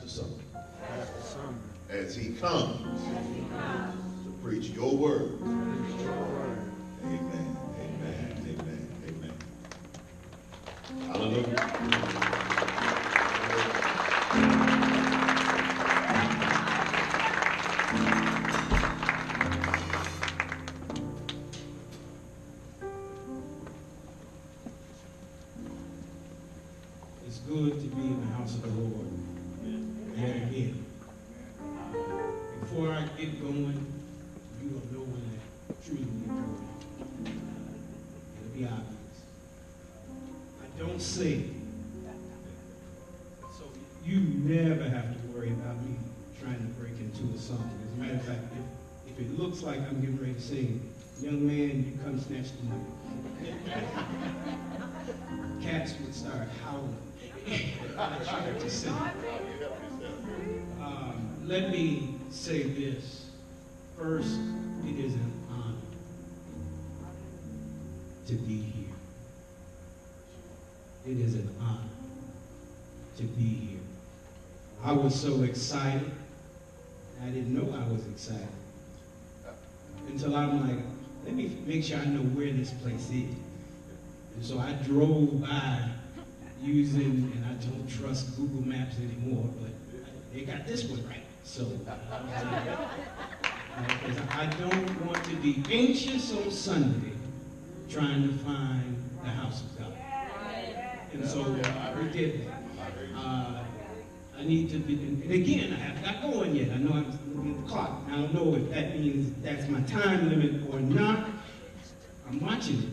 Pastor Sumner as he comes to preach your word. Amen, amen, amen, amen. Hallelujah. It's good to be in the house of the Lord yet again. Before I get going, you will know when I truly get going. It'll be obvious. I don't sing, so you never have to worry about me trying to break into a song. As a matter of fact, if it looks like I'm getting ready to sing, young man, you come snatch the mic. Cats would start howling. I tried to sing. Let me say this. First, it is an honor to be here. It is an honor to be here. I was so excited. I didn't know I was excited until I'm like, let me make sure I know where this place is. And so I drove by using, and I don't trust Google Maps anymore, but they got this one right. So, because I don't want to be anxious on Sunday trying to find the house of God. And so we did that. I need to be, and again, I have not going yet. I know I'm looking at the clock. I don't know if that means that's my time limit or not. I'm watching it.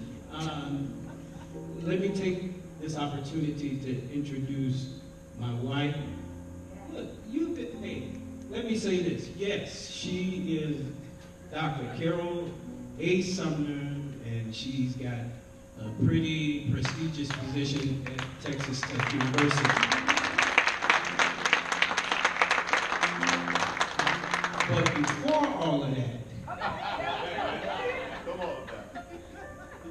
Let me take this opportunity to introduce my wife. Look, you've been, hey, let me say this. Yes, she is Dr. Carol A. Sumner, and she's got a pretty prestigious position at Texas Tech University. But before all of that,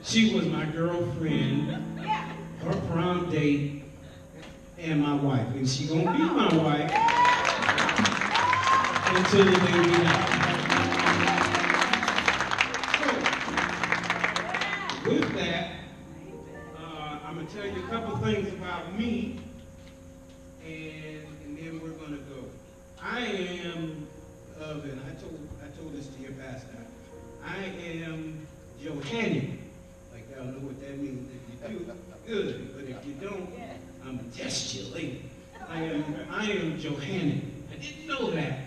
she was my girlfriend, her prom date, and my wife. And she gonna be my wife until the day we die. So, with that, I'm gonna tell you a couple things about me, and then we're gonna go. I am and I told this to your pastor, I am Johannian. Like, y'all know what that means. If you do, good. But if you don't, I'm gonna test you later. I am Johannian. I didn't know that.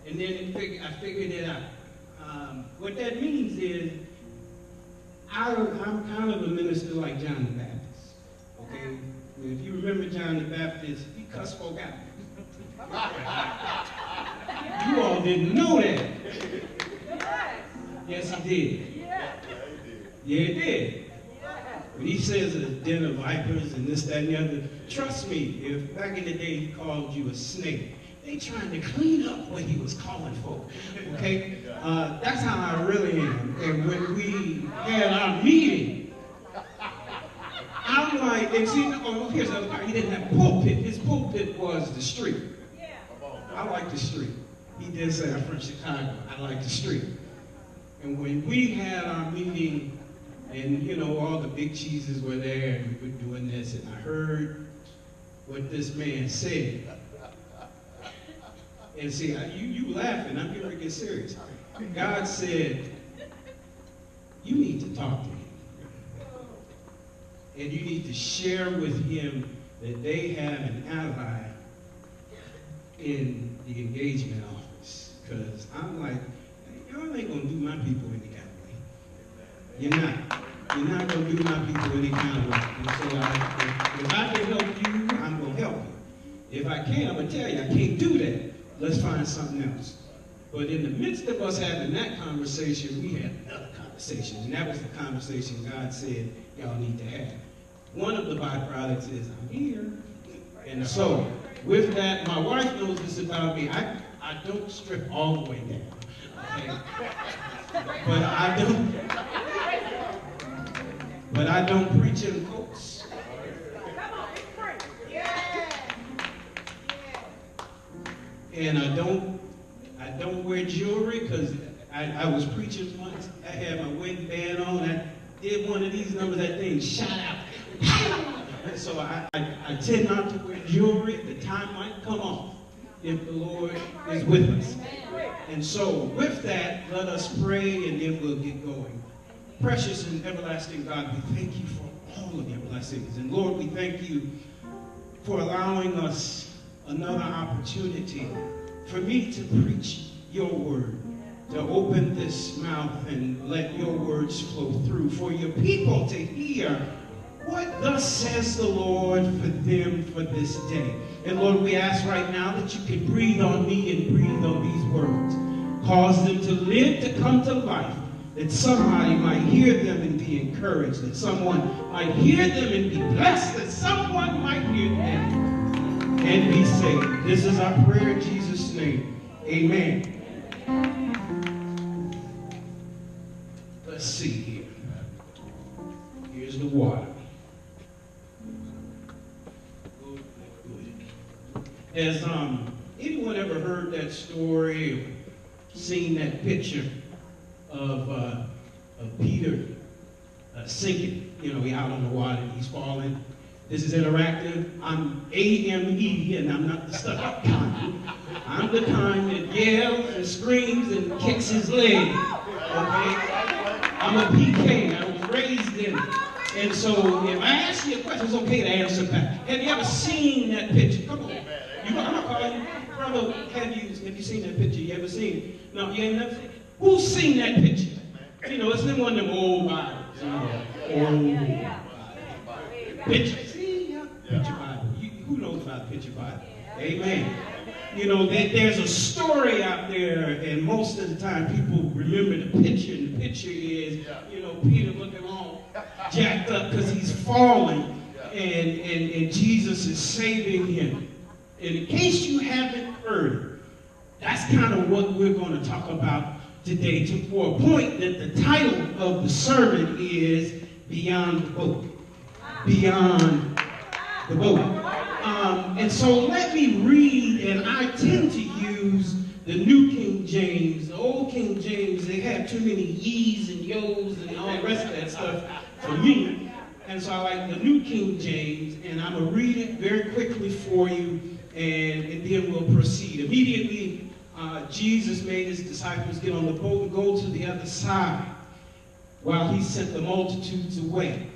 And then I figured it out. What that means is, I'm kind of a minister like John the Baptist. Okay? If you remember John the Baptist, he cussed folk out. You all didn't know that. Yes, he did. Yeah, he did. When he says a den of vipers and this, that, and the other, trust me, if back in the day he called you a snake, they trying to clean up what he was calling folk. Okay? That's how I really am. And when we had our meeting, I'm like, and see, oh, here's the other part. He didn't have a pulpit. His pulpit was the street. I like the street. He did say, I'm from Chicago. I like the street. And when we had our meeting, and you know, all the big cheeses were there, and we were doing this, and I heard what this man said. And see, you laughing, I'm getting to get serious. God said, you need to talk to him. And you need to share with him that they have an ally in the engagement office. Because I'm like, y'all ain't going to do my people any kind of way. You're not. You're not going to do my people any kind of way. And so if I can help you, I'm going to help you. If I can't, I'm going to tell you, I can't do that. Let's find something else. But in the midst of us having that conversation, we had another conversation. And that was the conversation God said y'all need to have. One of the byproducts is I'm here. And so, with that, my wife knows this about me. I don't strip all the way down. Okay? But I don't preach in quotes. and I don't wear jewelry because I was preaching once. I had my wedding band on. I did one of these numbers. That thing shot out. So I tend not to wear jewelry. The time might come off if the Lord is with us. And so with that, let us pray and then we'll get going. Precious and everlasting God, we thank you for all of your blessings. And Lord, we thank you for allowing us another opportunity for me to preach your word, to open this mouth and let your words flow through, for your people to hear what thus says the Lord for them for this day. And Lord, we ask right now that you can breathe on me and breathe on these words. Cause them to live, to come to life, that somebody might hear them and be encouraged, that someone might hear them and be blessed, that someone might hear them and be saved. This is our prayer in Jesus' name. Amen. Let's see here. Here's the water. Has anyone ever heard that story or seen that picture of Peter sinking? You know, he's out on the water and he's falling. This is interactive. I'm AME, and I'm not the stuck-up kind. I'm the kind that yells and screams and kicks his leg. Okay? I'm a PK. I was raised in it. And so if I ask you a question, it's okay to answer back. Have you ever seen that picture? Come on. I'm gonna call you. Brother, have you seen that picture? You ever seen it? No, you ain't never seen it? Who's seen that picture? You know, it's been one of them old Bibles. Old picture. See, picture Bible. Who knows about picture Bible? Amen. You know, there's a story out there, and most of the time people remember the picture, and the picture is, you know, Peter looking all jacked up because he's falling, and Jesus is saving him. And in case you haven't heard, that's kind of what we're going to talk about today, for a point that the title of the sermon is Beyond the Boat. Beyond the Boat. And so let me read, and I tend to use the New King James. The Old King James, they have too many ye's and yo's and all the rest of that stuff for me. And so I like the New King James, and I'm going to read it very quickly for you, and then we'll proceed. Immediately, Jesus made his disciples get on the boat and go to the other side while he sent the multitudes away.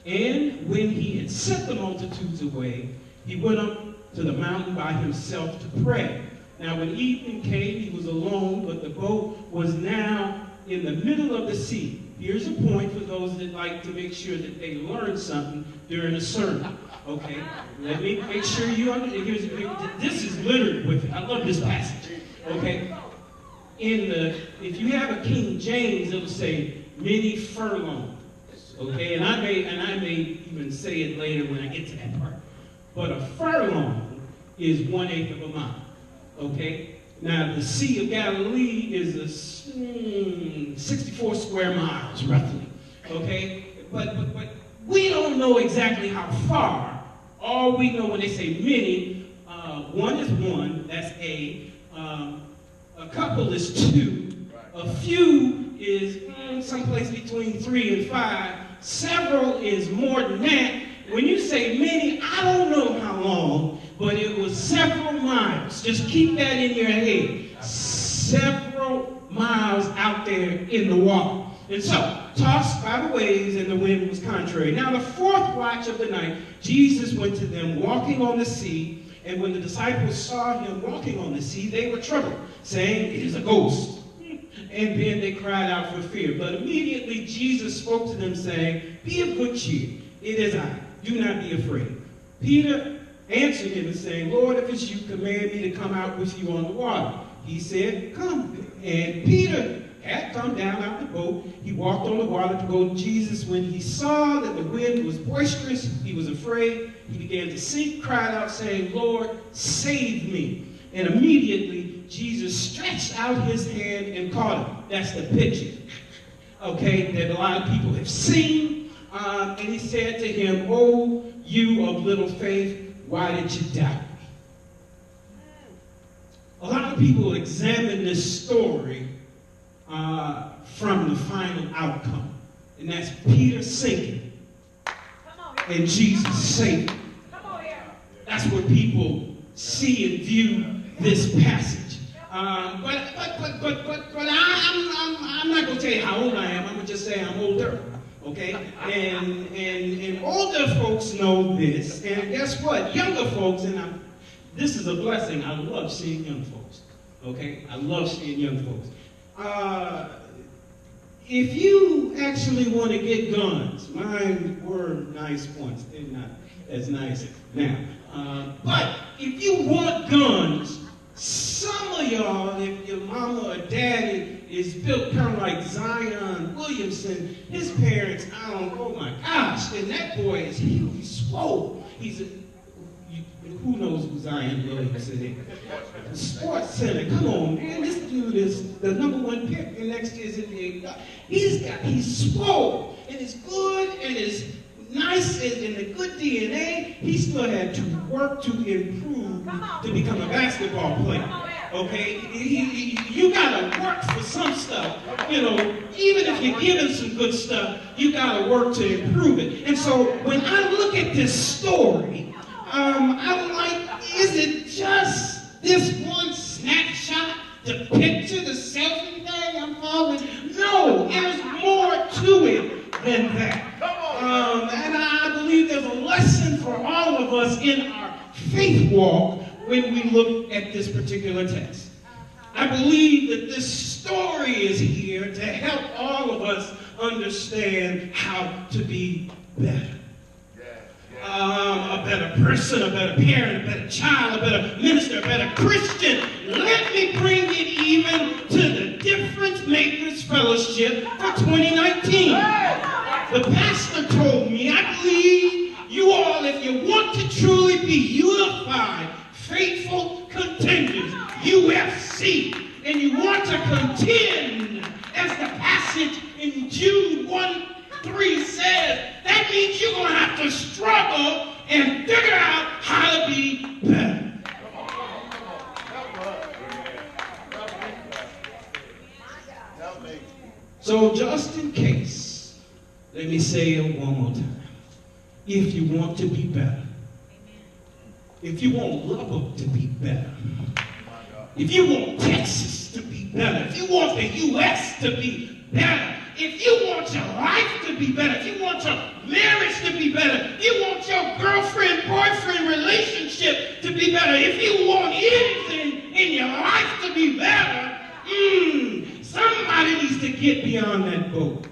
And when he had sent the multitudes away, he went up to the mountain by himself to pray. Now when evening came, he was alone, but the boat was now in the middle of the sea. Here's a point for those that like to make sure that they learn something during a sermon. Okay, let me make sure you understand. This is littered with it. I love this passage. Okay, if you have a King James, it'll say many furlongs. Okay, and I may even say it later when I get to that part. But a furlong is 1/8 of a mile. Okay, now the Sea of Galilee is 64 square miles roughly. Okay, but we don't know exactly how far. All we know when they say many, one is one, that's A. A couple is 2. A few is someplace between 3 and 5. Several is more than that. When you say many, I don't know how long, but it was several miles. Just keep that in your head. Several miles out there in the water. And so, tossed by the waves, and the wind was contrary. Now, the 4th watch of the night, Jesus went to them walking on the sea. And when the disciples saw him walking on the sea, they were troubled, saying, "It is a ghost." And then they cried out for fear. But immediately Jesus spoke to them, saying, "Be of good cheer. It is I. Do not be afraid." Peter answered him and saying, "Lord, if it's you, command me to come out with you on the water." He said, "Come." And Peter had come down out the boat. He walked on the water to go to Jesus. When he saw that the wind was boisterous, he was afraid. He began to sink, cried out, saying, "Lord, save me." And immediately Jesus stretched out his hand and caught him. That's the picture, okay, that a lot of people have seen. And he said to him, "Oh, you of little faith, why did you doubt me?" a lot of people examine this story from the final outcome. And that's Peter sinking and Jesus saving. That's what people see and view this passage. But I'm not going to tell you how old I am. I'm going to just say I'm older. Okay? And older folks know this. And guess what? Younger folks, and this is a blessing. I love seeing young folks. Okay? I love seeing young folks. If you actually want to get guns, mine were nice once. They're not as nice now. But if you want guns, some of y'all, if your mama or daddy is built kind of like Zion Williamson, his parents, oh my gosh, and that boy is huge, he's swole. Who knows who Zion Williamson is? Sports Center, come on, man, this dude is the #1 pick, and next year's NBA. He's swole, and it's good, and it's nice, and the good DNA. He still had to work to improve to become a basketball player. Okay, you gotta work for some stuff. You know, even if you're given some good stuff, you gotta work to improve it. And so when I look at this story, I'm like, is it just this one snapshot, the picture, the selfie thing I'm calling? No, there's more to it than that. And I believe there's a lesson for all of us in our faith walk when we look at this particular text. I believe that this story is here to help all of us understand how to be better. A better person, a better parent, a better child, a better minister, a better Christian. Let me bring it even to the Difference Makers Fellowship for 2019. The pastor told me, I believe you all, if you want to truly be unified, faithful contenders, UFC, and you want to contend, as the passage in Jude 1:3 says, that means you're going to have to struggle and figure out how to be better. So just in case, let me say it one more time. If you want to be better, if you want Lubbock to be better, if you want Texas to be better, if you want the U.S. to be better, if you want your life to be better, if you want your marriage to be better, if you want your girlfriend-boyfriend relationship to be better, if you want anything in your life to be better, somebody needs to get beyond that boat.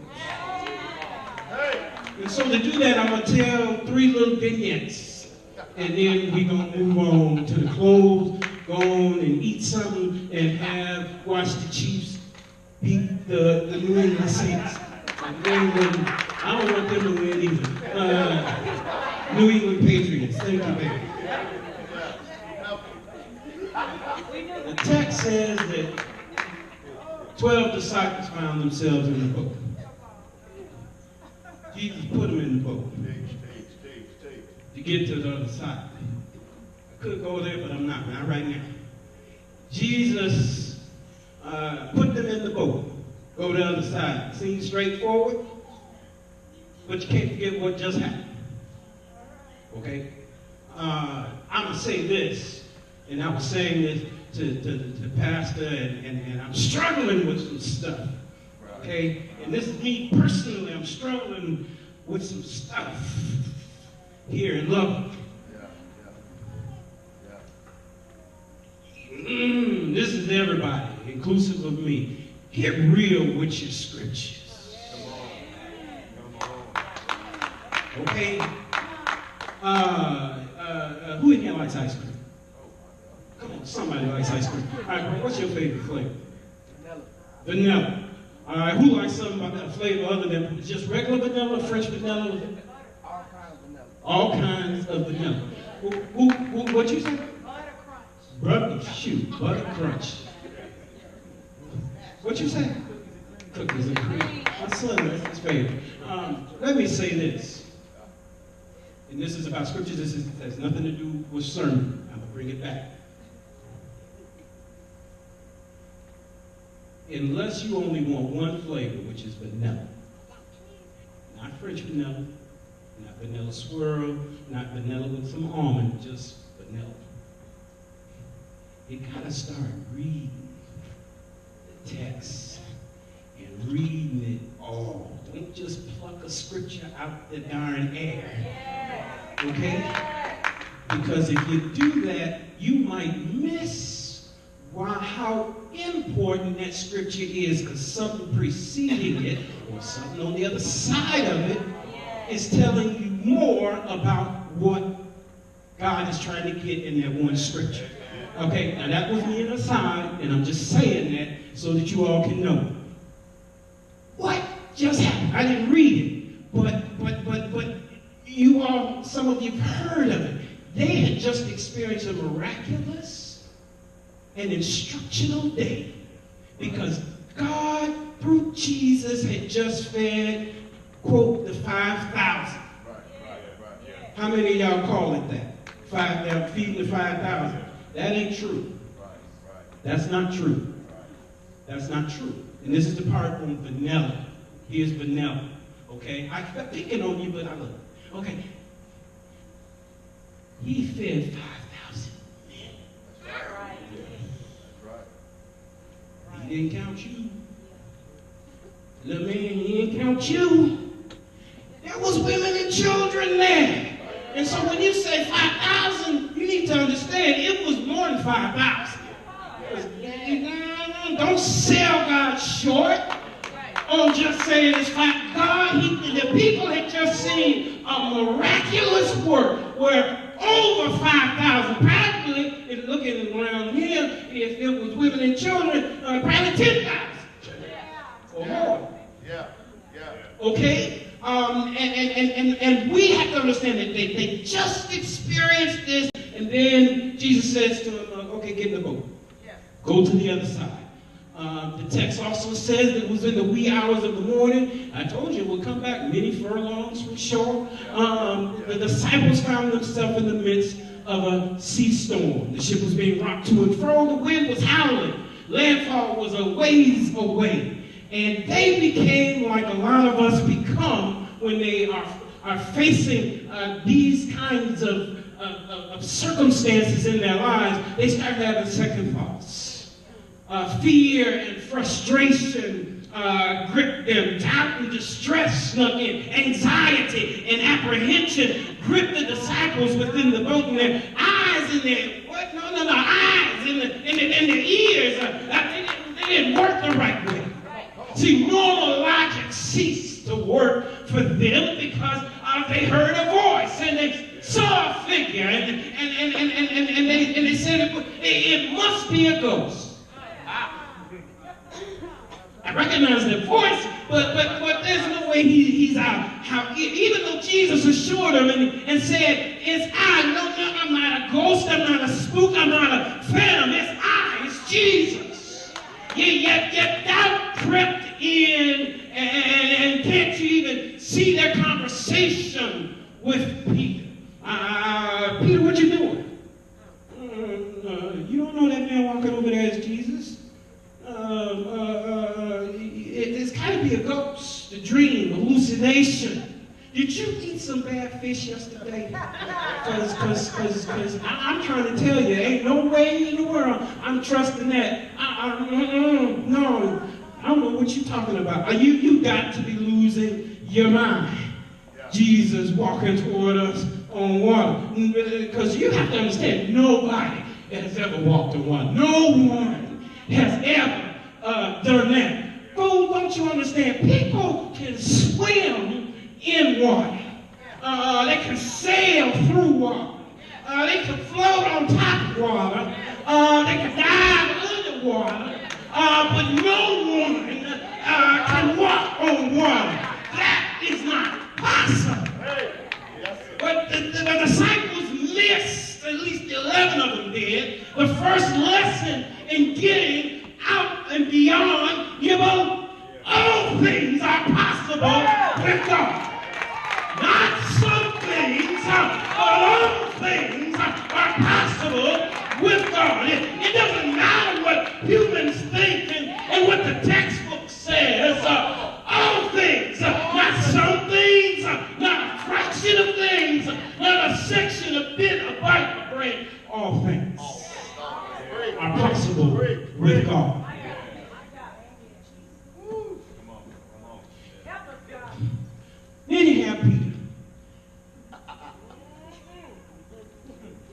And so to do that, I'm going to tell 3 little vignettes. And then we're going to move on to the close, go on and eat something, and watch the Chiefs beat the New England Saints. I don't want them to win either. New England Patriots. Thank you, baby. The text says that 12 disciples found themselves in the boat. Jesus put them in the boat to get to the other side. I could go there, but I'm not right now. Jesus put them in the boat, go to the other side. Seems straightforward, but you can't forget what just happened. Okay? I'm going to say this, and I was saying this to Pastor, and I'm struggling with some stuff. Okay? And this is me personally. I'm struggling with some stuff here in Lubbock. This is everybody, inclusive of me. Get real with your scriptures. Okay? Who in here likes ice cream? Come on, somebody likes ice cream. All right, what's your favorite flavor? Vanilla. All right, who likes something about that flavor other than just regular vanilla, French vanilla? All kinds of vanilla. What you say? Butter crunch. What you say? Cookies and cream. My son, that's his favorite. Let me say this. And this is about scripture. This has nothing to do with sermon. I'm going to bring it back. unless you only want one flavor, which is vanilla. Not French vanilla, not vanilla swirl, not vanilla with some almond, just vanilla. You gotta start reading the text and reading it all. Don't just pluck a scripture out the darn air. Okay? Because if you do that, you might miss how important that scripture is, because something preceding it or something on the other side of it is telling you more about what God is trying to get in that one scripture. Okay, now that was me an aside, and I'm just saying that so that you all can know. What just happened? I didn't read it, but you all, some of you have heard of it. They had just experienced a miraculous and instructional day because God, through Jesus, had just fed, quote, the 5,000. How many of y'all call it that? Feeding the 5,000. That ain't true. That's not true. That's not true. And this is the part on vanilla. Here's vanilla. Okay? I kept picking on you, but I love it. Okay. He fed 5,000 men. That's right. He didn't count you. Little man, he didn't count you. There was women and children there. And so when you say 5,000, you need to understand it was more than 5,000. Don't sell God short on just saying it's 5,000. God, the people had just seen a miraculous work where over 5,000, practically, and looking around here, if it was women and children, probably 10,000 or more. Okay? And we have to understand that they just experienced this, and then Jesus says to them, okay, get in the boat. Go to the other side. The text also says that it was in the wee hours of the morning. I told you it would come back many furlongs from shore. The disciples found themselves in the midst of a sea storm. The ship was being rocked to and fro. The wind was howling. Landfall was a ways away. And they became like a lot of us become when they are facing these kinds of circumstances in their lives. They start having second thoughts. Fear and frustration gripped them. Doubt and distress snuck in. Anxiety and apprehension gripped the disciples within the boat, and their eyes and their eyes and their ears. They didn't work the right way. See, normal logic ceased to work for them because they heard a voice and they saw a figure and they said it must be a ghost. I recognize that voice, but there's no way he's out. Even though Jesus assured them and said, it's I. No, I'm not a ghost. I'm not a spook. I'm not a phantom. It's I. It's Jesus. Yet doubt crept in, and can't you even see their conversation with Peter? Peter, what you doing? You don't know that man walking over there is Jesus? It's got to be a ghost, a dream, hallucination. Did you eat some bad fish yesterday? Because I'm trying to tell you, ain't no way in the world I'm trusting that. No, I don't know what you're talking about. You got to be losing your mind. Jesus walking toward us on water. Because you have to understand, nobody has ever walked on water. No one has ever done that. Don't you understand? People can swim in water. They can sail through water. They can float on top of water. They can dive underwater. But no one can walk on water. That is not possible. But the disciples missed, at least 11 of them did, the first lesson in getting out and beyond your boat. All things are possible with God. Not some things, but all things are possible with God. It doesn't matter what humans think and what the it's another section, a bit of Bible brain. All things are possible with God. Then you have Peter.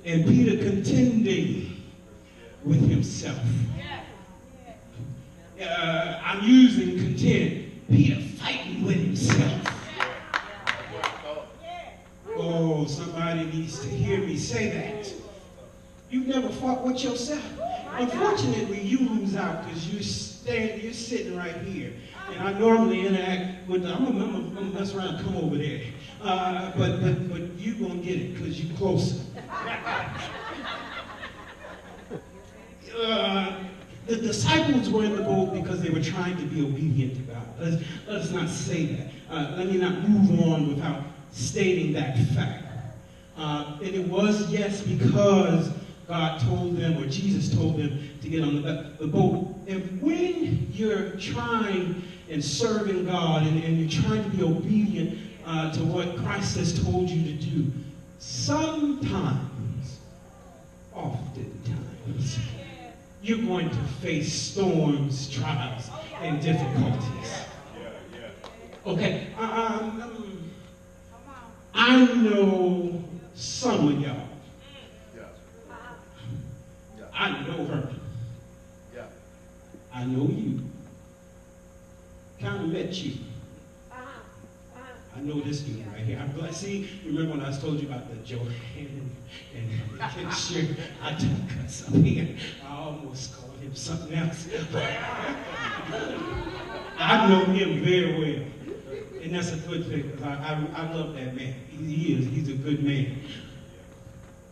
And Peter contending with himself. I'm using contend. Peter fighting with himself. Oh, somebody needs to hear me say that. You've never fought with yourself. Unfortunately, you lose out because you're sitting right here. And I normally interact with I'm gonna mess around and come over there. But you gonna get it because you're closer. The disciples were in the boat because they were trying to be obedient to God. Let's not say that. Let me not move on without stating that fact. And it was, yes, because God told them, or Jesus told them, to get on the boat. And when you're trying and serving God and you're trying to be obedient to what Christ has told you to do, sometimes, oftentimes, you're going to face storms, trials, and difficulties. Okay, I know some of y'all. I know her. I know you. Kind of met you. I know this dude right here. I'm glad. See, remember when I told you about the Joanne and the picture? I took us up here. I almost called him something else. I know him very well. And that's a good thing, because I love that man. He's a good man.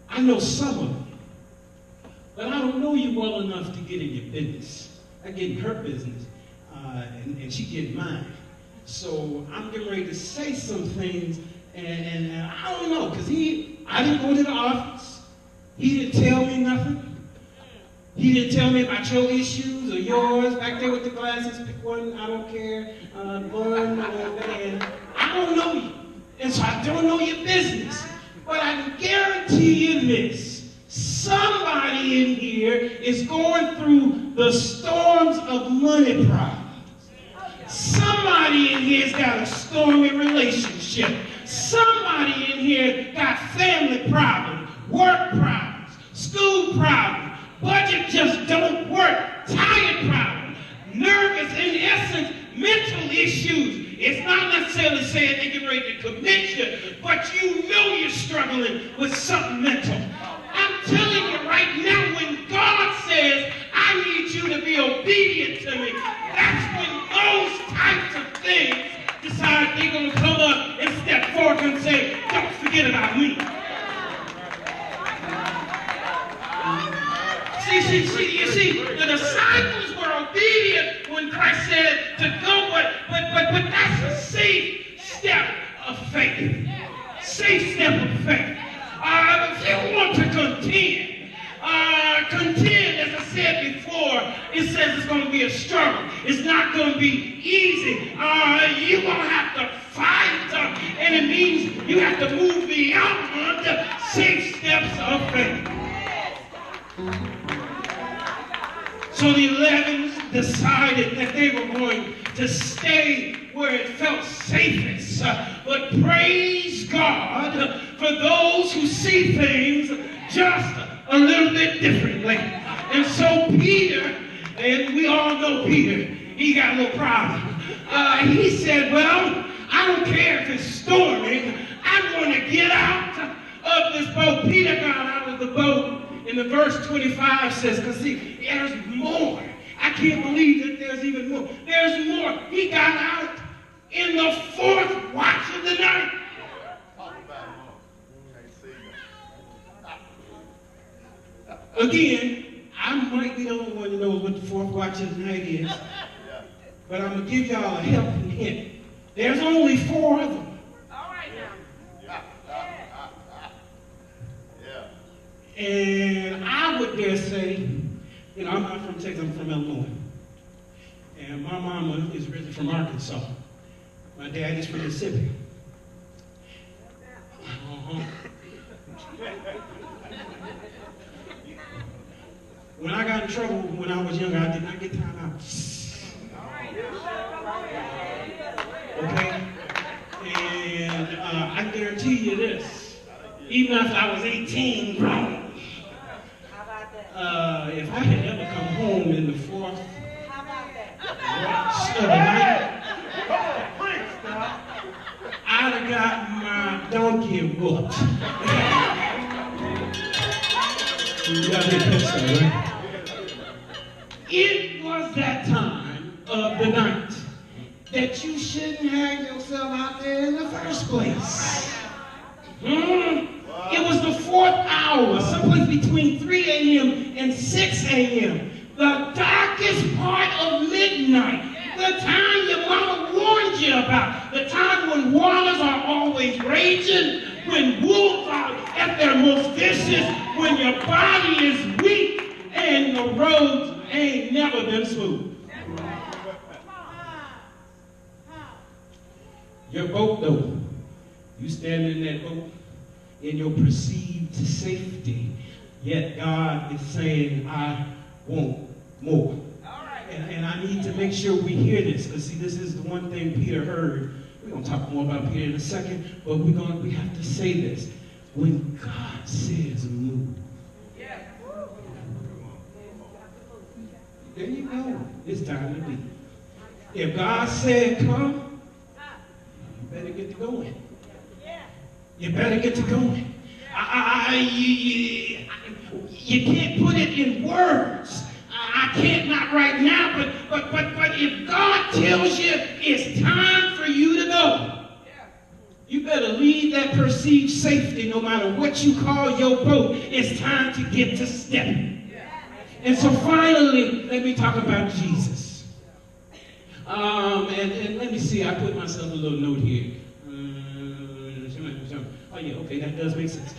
I know some of you, but I don't know you well enough to get in your business. I get in her business, and she get in mine. So I'm getting ready to say some things, and I don't know, because I didn't go to the office. He didn't tell me nothing. He didn't tell me about your issues or yours. Back there with the glasses, pick one, I don't care. One, and I don't know you. And so I don't know your business. But I can guarantee you this. Somebody in here is going through the storms of money problems. Somebody in here's got a stormy relationship. Somebody in here got family problems, work problems, school problems, budget just don't work, tired problems, nervous, in essence, mental issues. It's not necessarily saying they get ready to commit you, but you know you're struggling with something mental. I'm telling you right now, when God says, I need you to be obedient to me, that's when those types of things decide they're going to come up and step forward and say, don't forget about me. You see, the disciples were obedient when Christ said to go, but that's a safe step of faith. Safe step of faith. If you want to contend, as I said before, it says it's going to be a struggle. It's not going to be easy. You're going to have to fight, and it means you have to move beyond safe steps of faith. So the 11 decided that they were going to stay where it felt safest. But praise God for those who see things just a little bit differently. And so Peter, and we all know Peter, he got a little problem. He said, well, I don't care if it's storming. I'm going to get out of this boat. Peter got out of the boat. And the verse 25 says, because see, there's more. I can't believe that there's even more. There's more. He got out in the 4th watch of the night. Again, I might be the only one who knows what the 4th watch of the night is. But I'm going to give y'all a helping hint. There's only 4 of them. And I would dare say, you know, I'm not from Texas, I'm from Illinois. And my mama is originally from Arkansas. My dad is from Mississippi. When I got in trouble when I was younger, I did not get time out. Okay? And I guarantee you this, even after I was 18, if I had ever come home in the fourth watch of the night, I'd have got my donkey whooped. Y'all hear that story, right? It was that time of the night that you shouldn't have yourself out there in the first place. It was the 4th hour, someplace between 3 a.m. and 6 a.m. The darkest part of midnight. The time your mama warned you about. The time when waters are always raging, when wolves are at their most vicious, when your body is weak and the roads ain't never been smooth. Your boat, though, you stand in that boat in your perceived safety, yet God is saying, I want more. And I need to make sure we hear this, because see, this is the one thing Peter heard. We're going to talk more about Peter in a second, but we have to say this. When God says move, there you go. It's time to be. If God said come, you better get to going. You better get to going. You can't put it in words. I can't, not right now, but if God tells you it's time for you to go, you better leave that perceived safety no matter what you call your boat. It's time to get to stepping. And so finally, let me talk about Jesus. And let me see, I put myself a little note here. Oh yeah, okay, that does make sense.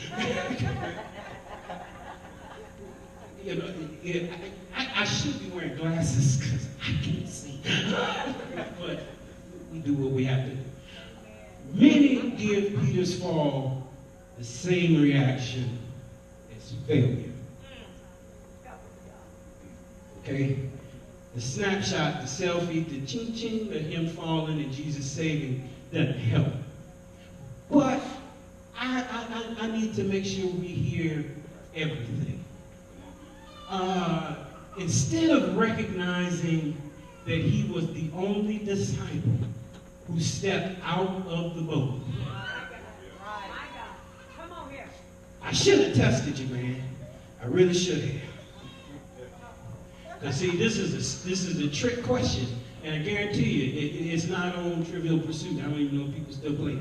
You know, I should be wearing glasses because I can't see. But we do what we have to do. Many give Peter's fall the same reaction as failure. Okay? The snapshot, the selfie, the ching-ching, the him falling and Jesus saving doesn't help. But I need to make sure we hear everything. Instead of recognizing that he was the only disciple who stepped out of the boat, I should have tested you, man. I really should have. Because see, this is a trick question, and I guarantee you, it's not on Trivial Pursuit. I don't even know if people still play it.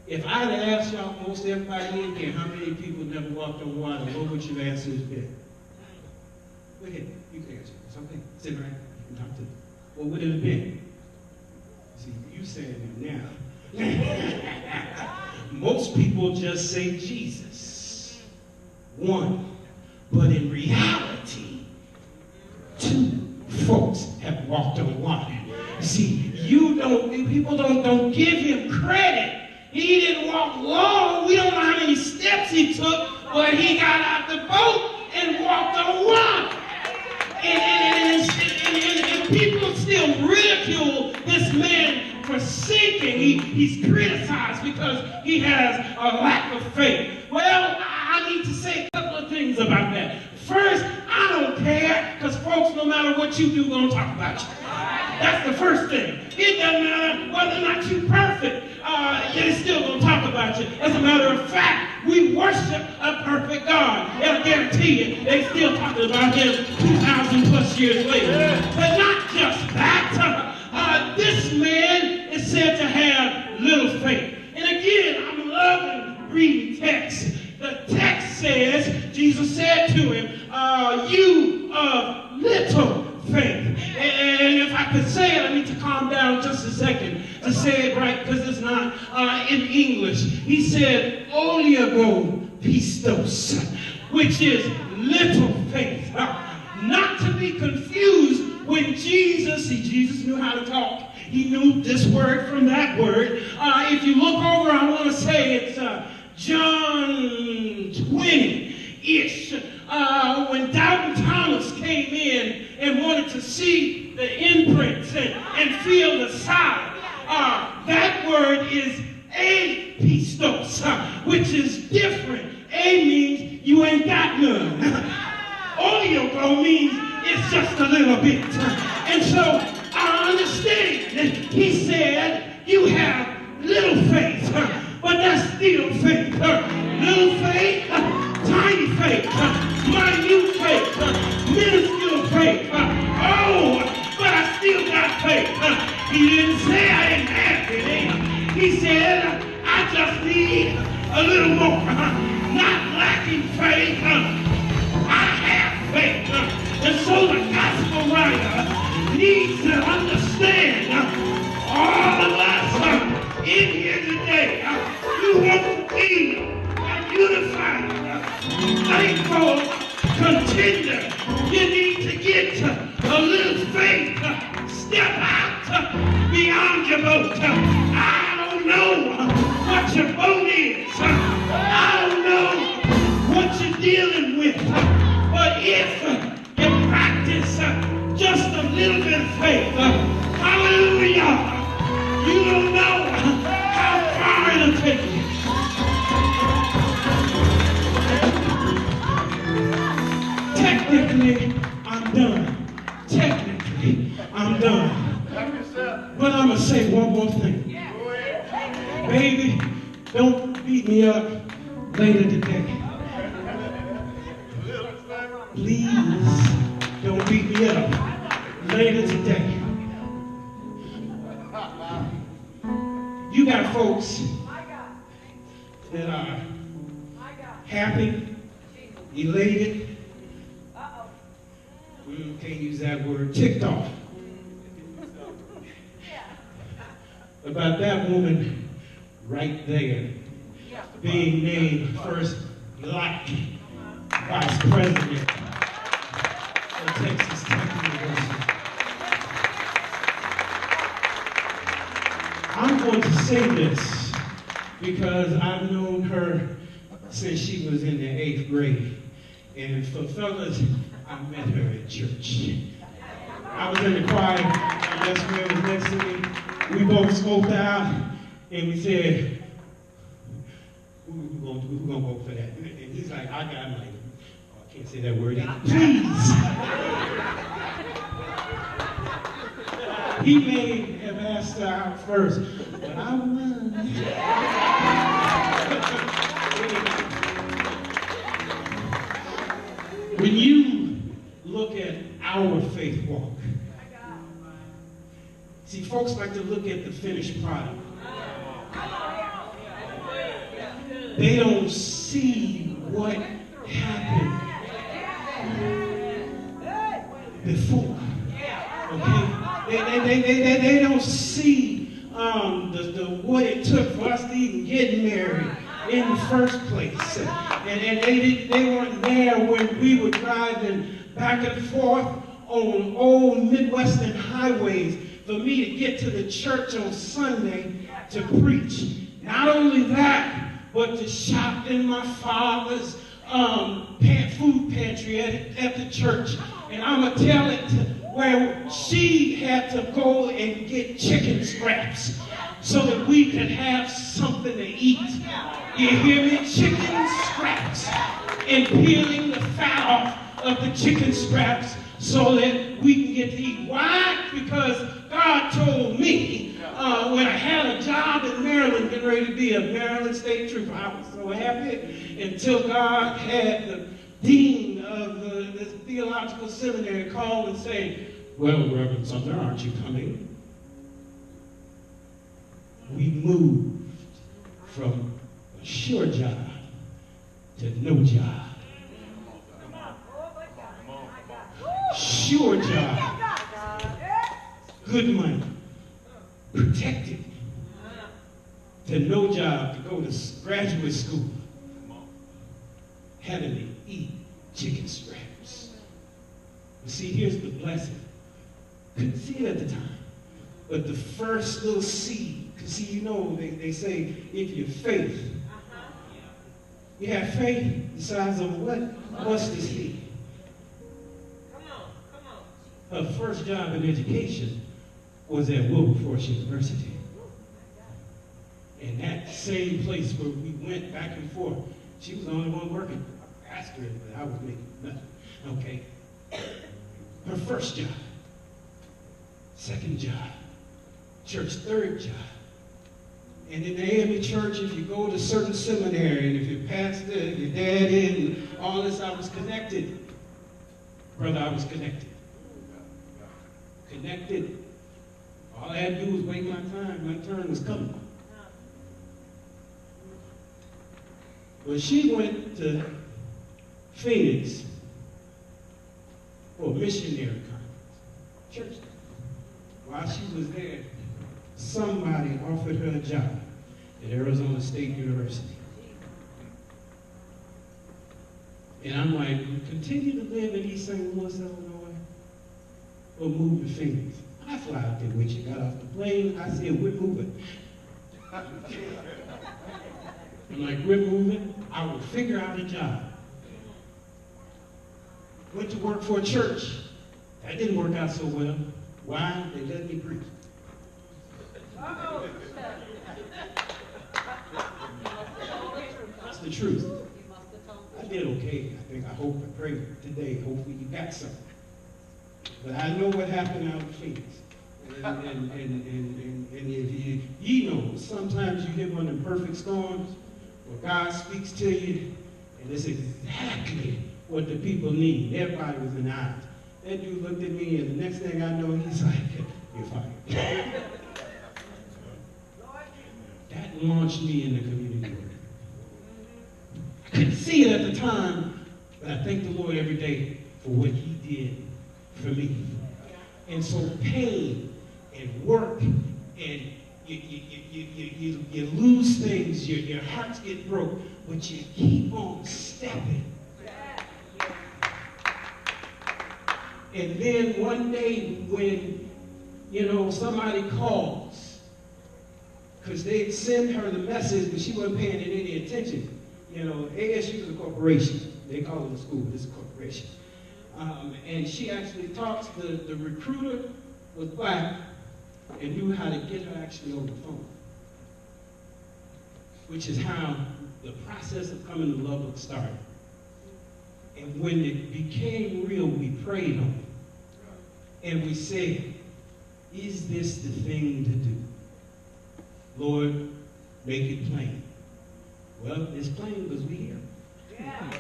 If I'd have asked y'all, most everybody in here, how many people never walked on water, what would your answers be? Go ahead, you can answer. It's okay. Sit right. You can talk to them. What would it have been? See, you saying it now. Most people just say Jesus. One. But in reality, two folks have walked on water. See, people don't give him credit. He didn't walk long. We don't know how many steps he took, but he got out the boat and walked on water. And people still ridicule this man for sinking. He's criticized because he has a lack of faith. Well, I need to say a couple of things about that. First, I don't care, because folks, no matter what you do, going to talk about you. That's the first thing. It doesn't matter whether or not you're perfect. They're still going to talk about you. As a matter of fact, we worship a perfect God. And I guarantee you, they still talking about him 2,000 plus years later. But not just that. This man is said to have little faith. And again, I'm loving reading text. The text says, Jesus said to him, you of little faith. And if I could say it, I need to calm down just a second to say it right, because it's not in English. He said, oligo pistos, which is little faith. Not to be confused with Jesus. See, Jesus knew how to talk. He knew this word from that word. If you look over, I want to say it's John 20-ish, when Doubting Thomas came in and wanted to see the imprints and feel the side. That word is apistos, which is different. A means you ain't got none. Oleogo means it's just a little bit. And so I understand. He said, you have little faith, but that's still faith. Little faith, tiny faith, minute faith, minuscule faith. But I still got faith. He didn't say I didn't have it. He said, I just need a little more. Not lacking faith. I have faith. And so the gospel writer needs to understand all of us in here today. You want to be a unified, thankful contender. You need to get a little faith. Step out beyond your boat. I don't know what your boat is. I don't know what you're dealing with. But if you practice just a little bit of faith, hallelujah, you don't know how far it'll take you. Technically, I'm done. Technically, I'm done. But I'm going to say one more thing. Baby, don't beat me up later today. Please, don't beat me up later today. You got folks that are happy, elated, can't use that word, ticked off about that woman right there being named first black vice president of Texas Tech University. I'm going to say this because I've known her since she was in the 8th grade. And for fellas, I met her at church. I was in the choir, my best friend was next to me. We both scoped out and we said, who gonna vote for that? And he's like, I got him. Like, oh, I can't say that word either. Please. He may have asked her out first, but I won. When you look at our faith walk, see, folks like to look at the finished product. They don't see what happened before. Okay? They don't see what it took for us to even get married in the first place. And they weren't there when we were driving back and forth on old Midwestern highways for me to get to the church on Sunday to preach. Not only that, but to shop in my father's food pantry at the church. And I'm going to tell it where she had to go and get chicken scraps so that we could have something to eat. You hear me? Chicken scraps. And peeling the fat off of the chicken scraps so that we can get to eat. Why? Because God told me when I had a job in Maryland, getting ready to be a Maryland State Trooper. I was so happy until God had the dean of the theological seminary call and say, well, Reverend Sumner, aren't you coming? We moved from a sure job to no job. Sure job, good money, protected, to no job, to go to graduate school, having to eat chicken scraps. You see, here's the blessing. Couldn't see it at the time, but the first little seed, because see, you know, they say if your faith You have faith the size of what? Mustard seed. Her first job in education was at Wilberforce University. And that same place where we went back and forth, she was the only one working. I asked her, but I was making nothing. Okay. Her first job, second job, church third job. And in the AME church, if you go to certain seminary, and if your pastor, your daddy, and all this, I was connected. Brother, I was connected. Connected. All I had to do was wait my time. My turn was coming. When she went to Phoenix for a missionary conference, church, while she was there, somebody offered her a job at Arizona State University. And I'm like, continue to live in East St. Louis, Illinois, or move to Phoenix. I fly out there with you, got off the plane, I said, we're moving. I'm like, we're moving, I will figure out a job. Went to work for a church. That didn't work out so well. Why? They let me preach. That's the truth. I did okay. I hope, I pray today, hopefully you got something. But I know what happened out in Phoenix. And if you know, sometimes you hit one of the perfect storms where God speaks to you, and it's exactly what the people need. Everybody was in the eyes. That dude looked at me, and the next thing I know, he's like, you're fired. That launched me in the community work. I couldn't see it at the time, but I thank the Lord every day for what he did for me. And so pain and work and you lose things, your hearts get broke, but you keep on stepping. And then one day when, somebody calls, because they'd send her the message, but she wasn't paying it any attention. ASU is a corporation. They call it a school, it's a corporation. And she actually talks, the recruiter was black and knew how to get her actually on the phone, which is how the process of coming to Lubbock started. And when it became real, we prayed on it. And we said, is this the thing to do? Lord, make it plain. Well, it's plain because we're here. Yeah.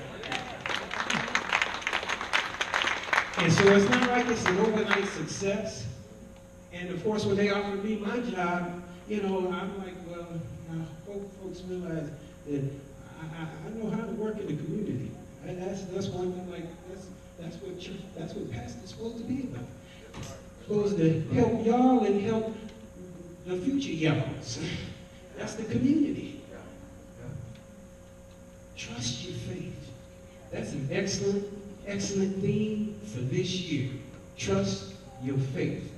And so it's not like it's an overnight success. And of course, when they offered me my job, I'm like, well, I hope folks realize that I know how to work in the community. That's one thing. Like that's what pastor's supposed to be about. Supposed to help y'all and help the future y'alls. That's the community. Trust your faith. That's an excellent theme for this year. Trust your faith.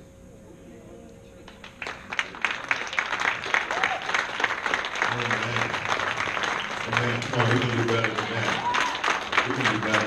Amen. Come on, we can do better than that. We can do better